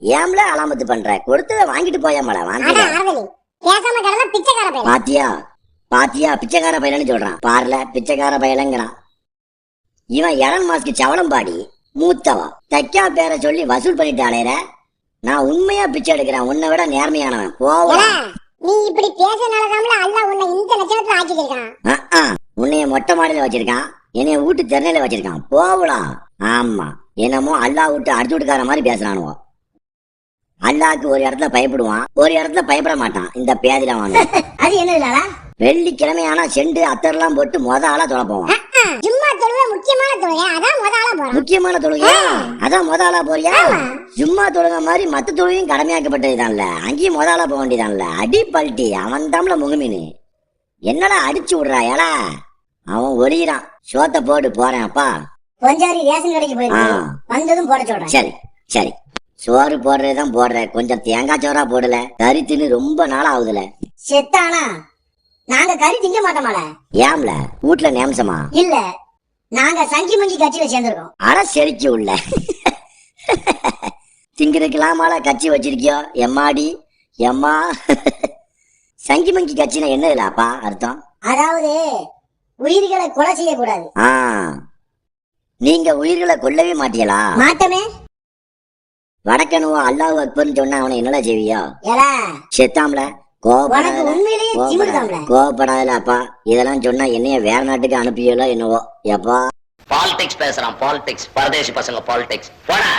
ஏம்ல அலாமத்து பண்ற? கொடுத்தத வாங்கிட்டு போயாமல வாங்க. பேசாம கடல பிச்சைக்கார பையன். பாத்தியா பாத்தியா பிச்சைக்கார பையலன்னு சொல்றான் பாருல, பிச்சைக்கார பையலங்கிறான். இவன் எரன் மாஸ்க்கு சவளம்பாடி மூத்தவா தைக்கா பேரை சொல்லி வசூல் பண்ணிட்டு அலையற. நான் உண்மையா பிச்சை எடுக்கிறேன், உன்னை விட நேர்மையானவன். போவா நீ இப்படி பேசனாலதான்ல அல்லாஹ் உன்னை இந்த லட்சணத்துல ஆக்கியிருக்கான். உன்னைய மொட்டை மாடியில வச்சிருக்கான், என்னைய வீட்டு தெருணையில வச்சிருக்கான். போவலாம். ஆமா, என்னமோ அல்லாஹ் விட்டு அடுத்து வீட்டுக்கார மாதிரி பேசுறானுவோ. அல்லாஹ்க்கு ஒரு இடத்துல பயப்படுவான், ஒரு இடத்துல பயப்பட மாட்டான். இந்த பேதில வாங்க. அது என்ன? வெள்ளிக்கிழமை ஆனா செண்டு அத்தர்லாம் போட்டு மொத ஆளா தொலை போவான். ஜும்மா தொழுகை முக்கியமான தொழுகை, அதான் முத ஆளா போறான். முக்கியமான தொழுகை அதான் மொத ஆளா போறியா? ஜும்மா தொழுகை மாதிரி மத்த தொழுகையும் கடமையாக்கப்பட்டதுதான்ல, அங்கேயும் மொத ஆளா போக வேண்டியதான்ல. அடி பல்ட்டி அவன் தாம்ல முகமீனு. என்னடா அடிச்சு விடுறாயலா? அவன் ஒளிகிறான். சோத்த போட்டு போறேன் அப்பா. கொஞ்சாரி ரேஷன் கடைக்கு போயிருக்கு, வந்ததும் போட சொல்றேன். சரி சரி, சோறு போடுறதுதான் போடுற, கொஞ்சம் தேங்காய் சோறா போடல. கறி தின்னு ரொம்ப நாள் ஆகுதுல. செத்தானா? நாங்க கறி திங்க மாட்டோமால. ஏம்ல வீட்டுல நேம்சமா? இல்ல, நாங்க சங்கி மங்கி கட்சியில சேர்ந்திருக்கோம். அட செரிச்சு உள்ள திங்கிறதுக்கெல்லாமால கட்சி வச்சிருக்கியோ? எம்மாடி எம்மா. சங்கி மங்கி கட்சினா என்னதுலாப்பா அர்த்தம்? அதாவது உயிர்களை கொலை செய்யக்கூடாது. நீங்க உயிர்களை கொல்லவே மாட்டீங்களா? மாட்டமே. வடக்கனுவோ அல்லாஹ் அக்பர்னு சொன்னா அவனை என்னடா செய்வியோ? செத்தாம்ல. கோபப்படாதல அப்பா. இதெல்லாம் சொன்னா என்னைய வேற நாட்டுக்கு அனுப்பியலோ என்னவோ. எப்பா பாலிடிக்ஸ் பேசுறான், பாலிடிக்ஸ், பரதேசி பசங்க பாலிடிக்ஸ். போடா.